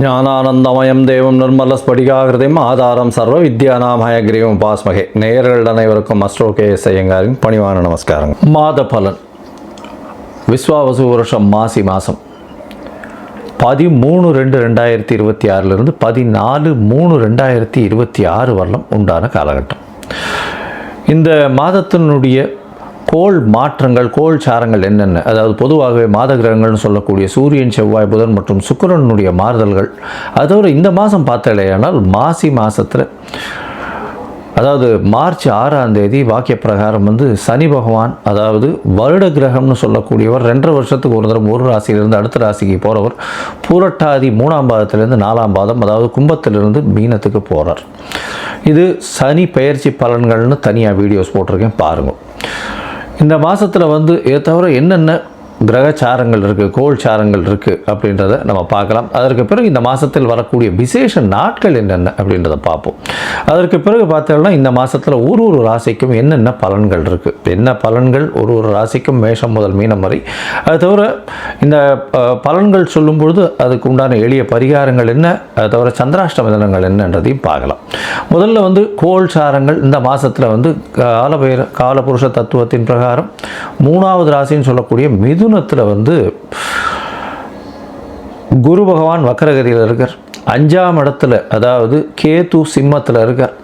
ஞானானந்தமயம் தேவம் நிர்மலஸ்படிகாகிருதிம் ஆதாரம் சர்வ வித்யானாம் ஹயக்ரீவம் உபாஸ்மகே. நேயர்கள் அனைவருக்கும் அஸ்ட்ரோ KS ஐயங்காரின் பணிவான நமஸ்காரங்கள். மாத பலன் விஸ்வாவசு வருஷம் மாசி மாதம் 13/2/2026 14/3/2026 வரலாம் உண்டான காலகட்டம். இந்த மாதத்தினுடைய கோள் மாற்றங்கள், கோள் சாரங்கள் என்னென்ன, அதாவது பொதுவாகவே மாத கிரகங்கள்னு சொல்லக்கூடிய சூரியன், செவ்வாய், புதன் மற்றும் சுக்கிரனுடைய மாறுதல்கள். அதோடு இந்த மாதம் பார்த்தாலேயானால் மாசி மாதத்தில், அதாவது மார்ச் 6ஆம் தேதி வாக்கிய பிரகாரம் சனி பகவான், அதாவது வருட கிரகம்னு சொல்லக்கூடியவர் 2.5 வருஷத்துக்கு ஒரு தரம் ஒரு ராசியிலிருந்து அடுத்த ராசிக்கு போகிறவர், பூரட்டாதி 3ஆம் பாதத்திலிருந்து 4ஆம் பாதம், அதாவது கும்பத்திலிருந்து மீனத்துக்கு போகிறார். இது சனி பெயர்ச்சி பலன்கள்னு தனியாக வீடியோஸ் போட்டிருக்கேன், பாருங்கள். இந்த மாதத்தில் இதை தவிர என்னென்ன கிரகச்சாரங்கள் இருக்குது, கோள் சாரங்கள் இருக்குது அப்படின்றத நம்ம பார்க்கலாம். அதற்கு பிறகு இந்த மாதத்தில் வரக்கூடிய விசேஷ நாட்கள் என்னென்ன அப்படின்றத பார்ப்போம். அதற்கு பிறகு பார்த்தோம்னா இந்த மாதத்தில் ஒரு ராசிக்கும் என்னென்ன பலன்கள் இருக்குது, என்ன பலன்கள் ஒரு ராசிக்கும் மேஷம் முதல் மீனம் வரை. அது தவிர இந்த பலன்கள் சொல்லும்பொழுது அதுக்கு உண்டான எளிய பரிகாரங்கள் என்ன, அது தவிர சந்திராஷ்டம தினங்கள் என்னன்றதையும் பார்க்கலாம். முதல்ல கோள் சாரங்கள் இந்த மாதத்தில் காலபுருஷ தத்துவத்தின் பிரகாரம் 3ஆவது ராசின்னு சொல்லக்கூடிய மிதுனத்தில் குரு பகவான் வக்கரகதியில் இருக்கார். 5ஆம் இடத்துல, அதாவது கேது சிம்மத்தில் இருக்கார்.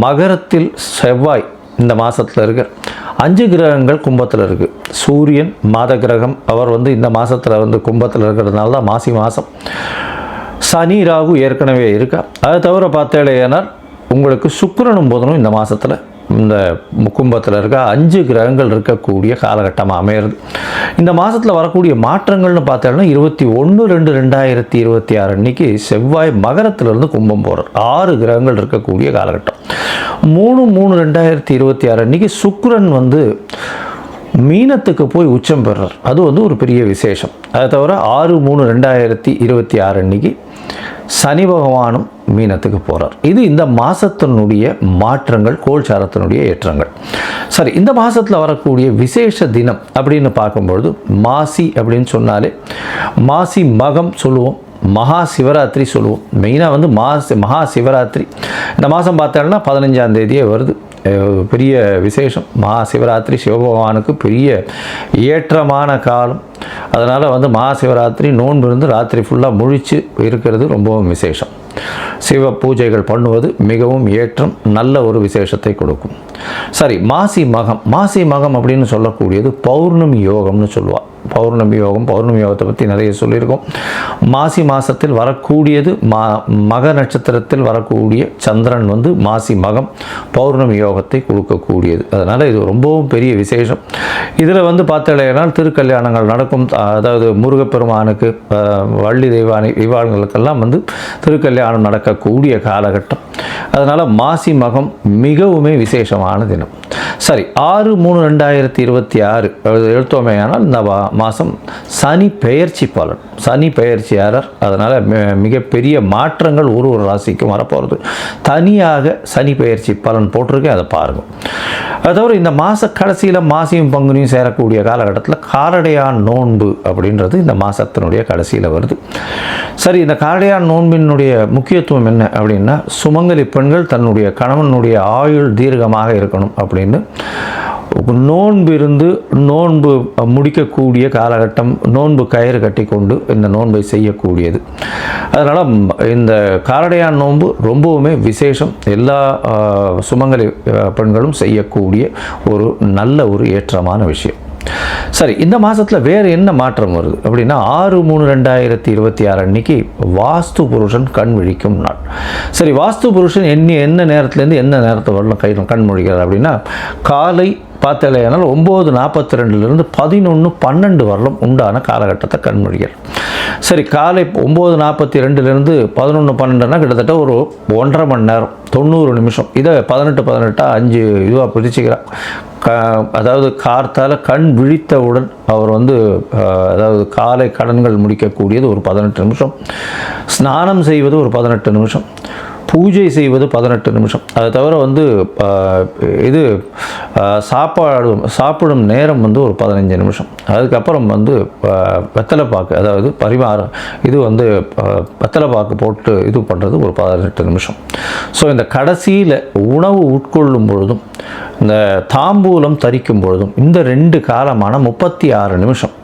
மகரத்தில் செவ்வாய் இந்த மாதத்தில் இருக்கார். 5 கிரகங்கள் கும்பத்தில் இருக்குது. சூரியன் மாத கிரகம், அவர் இந்த மாதத்தில் கும்பத்தில் இருக்கிறதுனால தான் மாசி மாதம். சனி ராகு ஏற்கனவே இருக்கா. அதை தவிர பார்த்தேனால் உங்களுக்கு சுக்கிரனும் புதனும் இந்த மாதத்தில் இந்த கும்பத்தில் இருக்க 5 கிரகங்கள் இருக்கக்கூடிய காலகட்டமாக அமையிறது. இந்த மாதத்தில் வரக்கூடிய மாற்றங்கள்னு பார்த்தோம்னா 21/2/2026 அன்னைக்கு செவ்வாய் மகரத்திலிருந்து கும்பம் போகிறார். 6 கிரகங்கள் இருக்கக்கூடிய காலகட்டம். 3/3/2026 அன்னைக்கு சுக்கிரன் மீனத்துக்கு போய் உச்சம் பெறார். அது ஒரு பெரிய விசேஷம். அதை தவிர 6/3/2026 அன்னைக்கு சனி பகவானும் மீனத்துக்கு போகிறார். இது இந்த மாதத்தினுடைய மாற்றங்கள், கோள்சாரத்தினுடைய ஏற்றங்கள். சரி, இந்த மாதத்தில் வரக்கூடிய விசேஷ தினம் அப்படின்னு பார்க்கும்பொழுது மாசி அப்படின்னு சொன்னாலே மாசி மகம் சொல்லுவோம், மகா சிவராத்திரி சொல்லுவோம். மெயினாக மகா சிவராத்திரி இந்த மாதம் பார்த்தோம்னா 15ஆம் தேதியே வருது. பெரிய விசேஷம். மகா சிவராத்திரி சிவபகவானுக்கு பெரிய ஏற்றமான காலம். அதனால் மகா சிவராத்திரி நோன்பு இருந்து ராத்திரி ஃபுல்லாக முழித்து இருக்கிறது ரொம்பவும் விசேஷம். சிவ பூஜைகள் பண்ணுவது மிகவும் ஏற்றம், நல்ல ஒரு விசேஷத்தை கொடுக்கும். சரி, மாசி மகம் அப்படின்னு சொல்லக்கூடியது பௌர்ணமி யோகம்னு சொல்லுவாள். பௌர்ணமி யோகத்தை பற்றி நிறைய சொல்லியிருக்கோம். மாசி மாதத்தில் வரக்கூடியது, மக நட்சத்திரத்தில் வரக்கூடிய சந்திரன் மாசி மகம் பௌர்ணமி யோகத்தை கொடுக்கக்கூடியது. அதனால் இது ரொம்பவும் பெரிய விசேஷம். இதில் பார்த்தேனால் திருக்கல்யாணங்கள் நடக்கும். அதாவது முருகப்பெருமானுக்கு, வள்ளி தெய்வானுங்களுக்கெல்லாம் திருக்கல்யாணம் நடக்கக்கூடிய காலகட்டம். அதனால் மாசி மகம் மிகவுமே விசேஷமான தினம். சரி, 6/3/2026 எடுத்தோமேயானால் இந்த மாதம் சனி பெயர்ச்சி பலன். சனி பெயர்ச்சியாளர். அதனால் மிகப்பெரிய மாற்றங்கள் ஒரு ராசிக்கும் வரப்போகிறது. தனியாக சனி பெயர்ச்சி பலன் போட்டிருக்கேன், அதை பாருங்கள். அது தவிர இந்த மாத கடைசியில் மாசியும் பங்குனியும் சேரக்கூடிய காலகட்டத்தில் காரடையான் நோன்பு அப்படின்றது இந்த மாதத்தினுடைய கடைசியில் வருது. சரி, இந்த காரடையான் நோன்பினுடைய முக்கியத்துவம் என்ன அப்படின்னா, சுமங்கலி பெண்கள் தன்னுடைய கணவனுடைய ஆயுள் தீர்க்கமாக இருக்கணும் அப்படின்னு நோன்பு முடிக்கக்கூடிய காலகட்டம். நோன்பு கயிறு கட்டி கொண்டு இந்த நோன்பை செய்யக்கூடியது. அதனால் இந்த காரடையான் நோன்பு ரொம்பவுமே விசேஷம். எல்லா சுமங்கலி பெண்களும் செய்யக்கூடிய ஒரு நல்ல ஒரு ஏற்றமான விஷயம். சரி, இந்த மாதத்தில் வேறு என்ன மாற்றம் வருது அப்படின்னா 6/3/2026 அன்னைக்கு வாஸ்து புருஷன் கண் விழிக்கும் நாள். சரி, வாஸ்து புருஷன் என்ன நேரத்துலேருந்து என்ன நேரத்தை வரலாம் கண் முழிக்கிறார் அப்படின்னா, காலை பார்த்தாலேயானால் 9:42 11:12 வரலும் உண்டான காலகட்டத்தை கண்மொழிகள். சரி, காலை 9:42 11:12 கிட்டத்தட்ட ஒரு 1.5 மணி நேரம், 90 நிமிஷம். இதை 18 5 இதுவாக பிரிச்சுக்கிறார். அதாவது கார்த்தால் கண் விழித்தவுடன் அவர் அதாவது காலை கடன்கள் முடிக்கக்கூடியது ஒரு 18 நிமிஷம், ஸ்நானம் செய்வது ஒரு 18 நிமிஷம், பூஜை செய்வது 18 நிமிஷம். அதை தவிர வந்து இது சாப்பிடும் நேரம் வந்து ஒரு 15 நிமிஷம். அதுக்கப்புறம் வந்து வெத்தலைப்பாக்கு, அதாவது பரிமாறம், இது வந்து வெத்தலைப்பாக்கு போட்டு இது பண்ணுறது ஒரு 18 நிமிஷம். ஸோ இந்த கடைசியில் உணவு உட்கொள்ளும் பொழுதும் இந்த தாம்பூலம் தரிக்கும் பொழுதும் இந்த 2 காலமான 36 நிமிஷம்.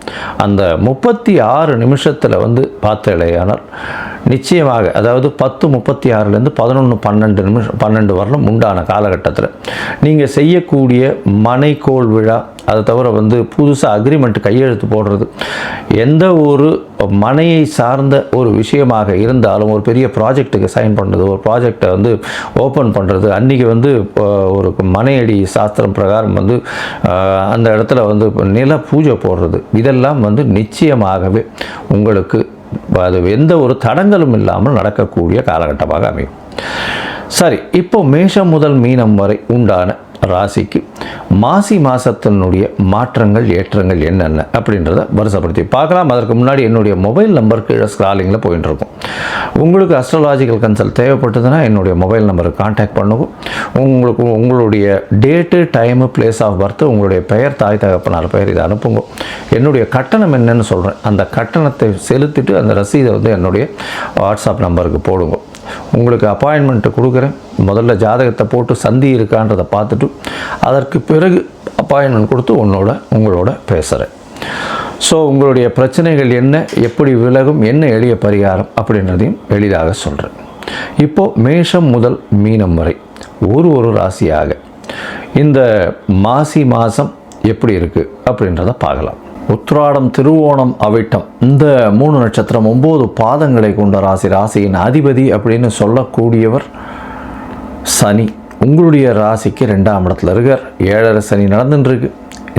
அந்த 36 நிமிஷத்தில் வந்து பார்த்தேலையானால் நிச்சயமாக, அதாவது 10:36லேருந்து 11:12 வரலும் உண்டான காலகட்டத்தில் நீங்கள் செய்யக்கூடிய மனைக்கோள் விழா, அதை தவிர வந்து புதுசாக அக்ரிமெண்ட் கையெழுத்து போடுறது, எந்த ஒரு மனையை சார்ந்த ஒரு விஷயமாக இருந்தாலும், ஒரு பெரிய ப்ராஜெக்ட்டுக்கு சைன் பண்ணுறது, ஒரு ப்ராஜெக்டை வந்து ஓப்பன் பண்ணுறது, அன்றைக்கி வந்து ஒரு மனையடி சாஸ்திரம் பிரகாரம் வந்து அந்த இடத்துல வந்து நில பூஜை போடுறது, இதெல்லாம் வந்து நிச்சயமாகவே உங்களுக்கு அது எந்த ஒரு தடங்களும் இல்லாமல் நடக்கக்கூடிய காலகட்டமாக அமையும். சரி, இப்போ மேஷம் முதல் மீனம் வரை உண்டான ராசிக்கு மாசி மாதத்தினுடைய மாற்றங்கள் ஏற்றங்கள் என்னென்ன அப்படின்றத வருஷப்படுத்தி பார்க்கலாம். அதற்கு முன்னாடி என்னுடைய மொபைல் நம்பர் கீழே ஸ்க்ராலிங்கில் போயிட்டு இருக்கும். உங்களுக்கு அஸ்ட்ராலாஜிக்கல் கன்சல்ட் தேவைப்பட்டதுன்னா என்னுடைய மொபைல் நம்பருக்கு கான்டாக்ட் பண்ணுங்க. உங்களுக்கு உங்களுடைய date, time, place of birth, உங்களுடைய பெயர், தாய் தகப்பனார் பெயர், இதை அனுப்புங்க. என்னுடைய கட்டணம் என்னன்னு சொல்கிறேன், அந்த கட்டணத்தை செலுத்திட்டு அந்த ரசீதை வந்து என்னுடைய வாட்ஸ்அப் நம்பருக்கு போடுங்க. உங்களுக்கு அப்பாயின்மெண்ட்டு கொடுக்குறேன். முதல்ல ஜாதகத்தை போட்டு சந்தி இருக்கான்றதை பார்த்துட்டு அதற்கு பிறகு அப்பாயின்மெண்ட் கொடுத்து உங்களோட பேசுகிறேன். ஸோ உங்களுடைய பிரச்சனைகள் என்ன, எப்படி விலகும், என்ன எளிய பரிகாரம் அப்படின்றதையும் எளிதாக சொல்கிறேன். இப்போது மேஷம் முதல் மீனம் வரை ஒரு ராசியாக இந்த மாசி மாதம் எப்படி இருக்குது அப்படின்றத பார்க்கலாம். உத்திராடம், திருவோணம், அவிட்டம், இந்த 3 நட்சத்திரம் 9 பாதங்களை கொண்ட ராசியின் அதிபதி அப்படின்னு சொல்லக்கூடியவர் சனி. உங்களுடைய ராசிக்கு 2ஆம் இடத்துல இருக்கார். 7.5 சனி நடந்துட்டுருக்கு.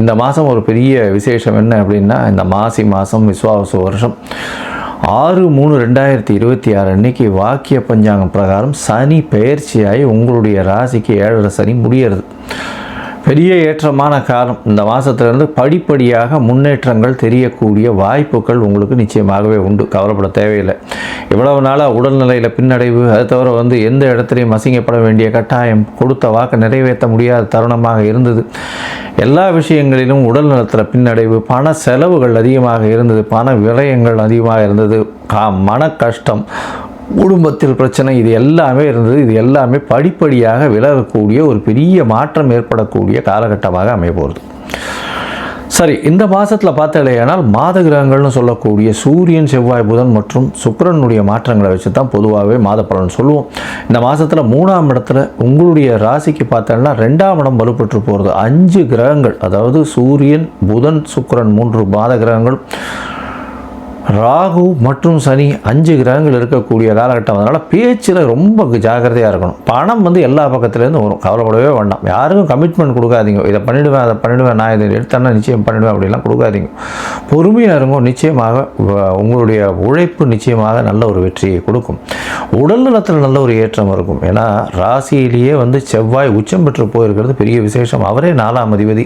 இந்த மாதம் ஒரு பெரிய விசேஷம் என்ன அப்படின்னா, இந்த மாசி மாதம் விஸ்வாவசு வருஷம் 6/3/2026 அன்னைக்கு வாக்கிய பஞ்சாங்கம் பிரகாரம் சனி பெயர்ச்சியாகி உங்களுடைய ராசிக்கு 7.5 சனி முடியறது. பெரிய ஏற்றமான காலம். இந்த மாதத்திலிருந்து படிப்படியாக முன்னேற்றங்கள் தெரியக்கூடிய வாய்ப்புகள் உங்களுக்கு நிச்சயமாகவே உண்டு. கவலைப்பட தேவையில்லை. இவ்வளவு நாளாக உடல்நிலையில் பின்னடைவு, அதை தவிர வந்து எந்த இடத்துலையும் அசிங்கப்பட வேண்டிய கட்டாயம், கொடுத்த வாக்கு நிறைவேற்ற முடியாத தருணமாக இருந்தது. எல்லா விஷயங்களிலும் உடல் நலத்தில் பின்னடைவு, பண செலவுகள் அதிகமாக இருந்தது, பண விரயங்கள் அதிகமாக இருந்தது, மன கஷ்டம், குடும்பத்தில் பிரச்சனை, இது எல்லாமே இருந்தது. இது எல்லாமே படிப்படியாக விலகக்கூடிய ஒரு பெரிய மாற்றம் ஏற்படக்கூடிய காலகட்டமாக அமைய போகிறது. சரி, இந்த மாதத்தில் பார்த்தாலேயானால் மாத கிரகங்கள்னு சொல்லக்கூடிய சூரியன், செவ்வாய், புதன் மற்றும் சுக்கிரனுடைய மாற்றங்களை வச்சு தான் பொதுவாகவே மாத பலன் சொல்லுவோம். இந்த மாதத்தில் 3ஆம் இடத்துல உங்களுடைய ராசிக்கு பார்த்தோம்னா 2ஆம் இடம் வலுப்பெற்று போகிறது. 5 கிரகங்கள், அதாவது சூரியன், புதன், சுக்கிரன் 3 மாத கிரகங்கள், ராகு மற்றும் சனி 5 கிரகங்கள் இருக்கக்கூடிய காலகட்டம். அதனால் பேச்சில் ரொம்ப ஜாக்கிரதையாக இருக்கணும். பணம் வந்து எல்லா பக்கத்துலேருந்து வரும். கவலைப்படவே வேண்டாம். யாருக்கும் கமிட்மெண்ட் கொடுக்காதீங்க. இதை பண்ணிவிடுவேன், அதை பண்ணிவிடுவேன், நான் இதை எடுத்தேன்னா நிச்சயம் பண்ணிவிடுவேன் அப்படிலாம் கொடுக்காதீங்க. பொறுமையாக இருங்க. நிச்சயமாக உங்களுடைய உழைப்பு நிச்சயமாக நல்ல ஒரு வெற்றியை கொடுக்கும். உடல் நலத்தில் நல்ல ஒரு ஏற்றம் இருக்கும். ஏன்னா ராசியிலேயே வந்து செவ்வாய் உச்சம் பெற்று போயிருக்கிறது பெரிய விசேஷம். அவரே 4ஆம் அதிபதி.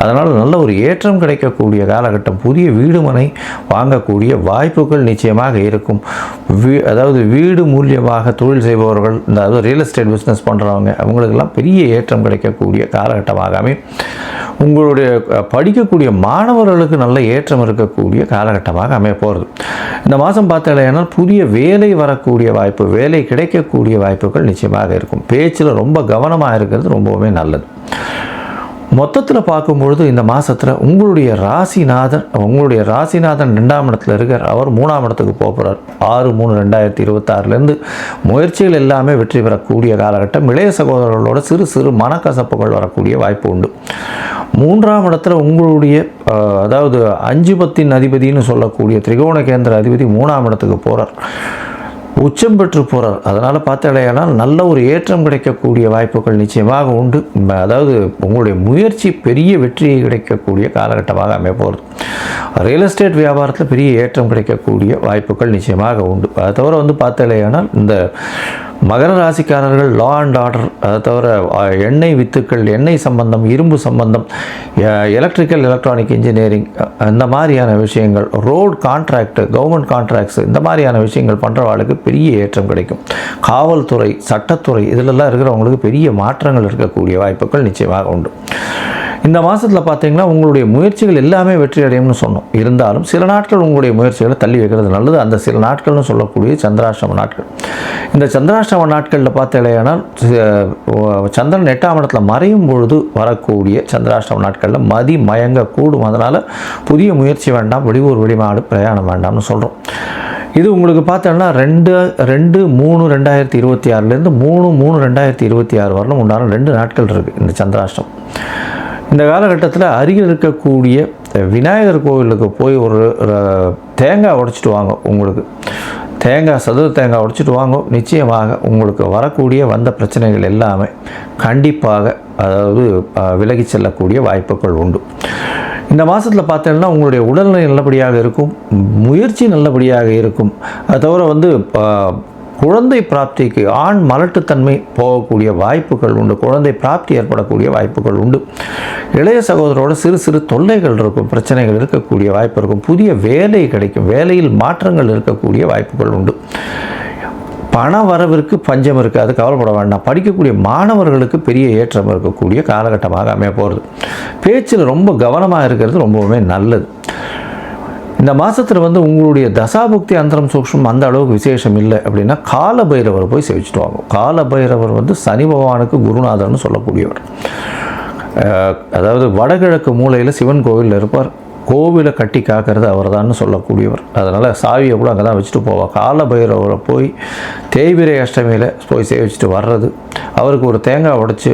அதனால் நல்ல ஒரு ஏற்றம் கிடைக்கக்கூடிய காலகட்டம். புதிய வீடு மனை வாங்கக்கூடிய வாய்ப்புகள் நிச்சயமாக இருக்கும். அதாவது வீடு மூலியமாக தொழில் செய்பவர்கள், அதாவது ரியல் எஸ்டேட் பிஸ்னஸ் பண்ணுறவங்க, அவங்களுக்கெல்லாம் பெரிய ஏற்றம் கிடைக்கக்கூடிய காலகட்டமாக அமையும். உங்களுடைய படிக்கக்கூடிய மாணவர்களுக்கு நல்ல ஏற்றம் இருக்கக்கூடிய காலகட்டமாக அமைய போகிறது. இந்த மாதம் பார்த்தாலேனால் புதிய வேலை வரக்கூடிய வாய்ப்பு, வேலை கிடைக்கக்கூடிய வாய்ப்புகள் நிச்சயமாக இருக்கும். பேச்சில் ரொம்ப கவனமாக இருக்கிறது ரொம்பவுமே நல்லது. மொத்தத்தில் பார்க்கும்பொழுது இந்த மாதத்தில் உங்களுடைய ராசிநாதன் 2ஆம் இடத்துல இருக்கார். அவர் 3ஆம் இடத்துக்கு போகிறார். 6/3/2026 முயற்சிகள் எல்லாமே வெற்றி பெறக்கூடிய காலகட்டம். இளைய சகோதரர்களோட சிறு மனக்கசப்புகள் வரக்கூடிய வாய்ப்பு உண்டு. 3ஆம் இடத்துல உங்களுடைய அதாவது 5 பத்தின் அதிபதினு சொல்லக்கூடிய திரிகோண கேந்திர அதிபதி 3ஆம் இடத்துக்கு போகிறார். உச்சம் பெற்று போகிறார். அதனால் பார்த்தாலேயானால் நல்ல ஒரு ஏற்றம் கிடைக்கக்கூடிய வாய்ப்புகள் நிச்சயமாக உண்டு. அதாவது உங்களுடைய முயற்சி பெரிய வெற்றியை கிடைக்கக்கூடிய காலகட்டமாக அமைய போகிறது. ரியல் எஸ்டேட் வியாபாரத்தில் பெரிய ஏற்றம் கிடைக்கக்கூடிய வாய்ப்புகள் நிச்சயமாக உண்டு. அதை தவிர பார்த்தாலேயானால் இந்த மகர ராசிக்காரர்கள் லா அண்ட் ஆர்டர், அதை தவிர எண்ணெய் வித்துக்கள், எண்ணெய் சம்பந்தம், இரும்பு சம்பந்தம், எலக்ட்ரிக்கல் எலக்ட்ரானிக் இன்ஜினியரிங், இந்த மாதிரியான விஷயங்கள், ரோடு கான்ட்ராக்ட், கவர்மெண்ட் கான்ட்ராக்ட்ஸ், இந்த மாதிரியான விஷயங்கள் பண்ணுறவங்களுக்கு பெரிய ஏற்றம் கிடைக்கும். காவல்துறை, சட்டத்துறை, இதிலெல்லாம் இருக்கிறவங்களுக்கு பெரிய மாற்றங்கள் இருக்கக்கூடிய வாய்ப்புகள் நிச்சயமாக உண்டு. இந்த மாதத்தில் பார்த்தீங்கன்னா உங்களுடைய முயற்சிகள் எல்லாமே வெற்றி அடையும்னு சொன்னோம். இருந்தாலும் சில நாட்கள் உங்களுடைய முயற்சிகளை தள்ளி வைக்கிறது நல்லது. அந்த சில நாட்கள்னு சொல்லக்கூடிய சந்திராஷ்டம நாட்கள். இந்த சந்திராஷ்டம நாட்களில் பார்த்தாலேயானால் சந்திரன் 8ஆம் இடத்துல மறையும் பொழுது வரக்கூடிய சந்திராஷ்டம நாட்களில் மதி மயங்க கூடும். அதனால் புதிய முயற்சி வேண்டாம், வெளியூர் வெளிநாடு பிரயாணம் வேண்டாம்னு சொல்கிறோம். இது உங்களுக்கு பார்த்தோன்னா 2/3/2026 3/3/2026 வரலும் உண்டான 2 நாட்கள் இருக்குது இந்த சந்திராஷ்டம். இந்த காலகட்டத்தில் அருகில் இருக்கக்கூடிய விநாயகர் கோவிலுக்கு போய் ஒரு தேங்காய் உடைச்சிட்டு வாங்க. உங்களுக்கு சதுர தேங்காய் உடைச்சிட்டு வாங்க. நிச்சயமாக உங்களுக்கு வரக்கூடிய வந்த பிரச்சனைகள் எல்லாமே கண்டிப்பாக விலகி செல்லக்கூடிய வாய்ப்புகள் உண்டு. இந்த மாதத்தில் பார்த்தீங்கன்னா உங்களுடைய உடல்நிலை நல்லபடியாக இருக்கும், முயற்சி நல்லபடியாக இருக்கும். அது தவிர குழந்தை பிராப்திக்கு ஆண் மலட்டுத்தன்மை போகக்கூடிய வாய்ப்புகள் உண்டு. குழந்தை பிராப்தி ஏற்படக்கூடிய வாய்ப்புகள் உண்டு. இளைய சகோதரோட சிறு சிறு தொல்லைகள் இருக்கும், பிரச்சனைகள் இருக்கக்கூடிய வாய்ப்பு இருக்கும். புதிய வேலை கிடைக்கும், வேலையில் மாற்றங்கள் இருக்கக்கூடிய வாய்ப்புகள் உண்டு. பண வரவிற்கு பஞ்சம் இருக்காது, கவலைப்பட வேண்டாம். படிக்கக்கூடிய மாணவர்களுக்கு பெரிய ஏற்றம் இருக்கக்கூடிய காலகட்டமாக அமைய போகிறது. பேச்சில் ரொம்ப கவனமாக இருக்கிறது ரொம்பவுமே நல்லது. இந்த மாதத்தில் உங்களுடைய தசாபுக்தி அந்தரம் சூக்ஷ்மம் அந்த அளவுக்கு விசேஷம் இல்லை அப்படின்னா காலபைரவர் போய் சேவிச்சுட்டு வாங்க. காலபைரவர் சனி பகவானுக்கு குருநாதர்னு சொல்லக்கூடியவர். அதாவது வடகிழக்கு மூலையில் சிவன் கோவிலில் இருப்பார். கோவிலை கட்டி காக்கிறது அவர் தான் சொல்லக்கூடியவர். அதனால் சாவியை கூட அங்கே தான் வச்சுட்டு போவார். காலபைரவரை போய் தேய்பிரை அஷ்டமியில் போய் சேவிச்சுட்டு வர்றது, அவருக்கு ஒரு தேங்காய் உடைச்சி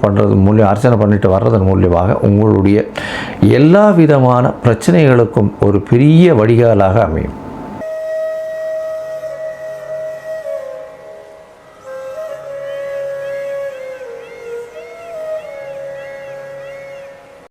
பண்ணுறது மூலியம், அர்ச்சனை பண்ணிட்டு வர்றதன் மூலியமாக உங்களுடைய எல்லா விதமான பிரச்சனைகளுக்கும் ஒரு பெரிய வடிகாலாக அமையும்.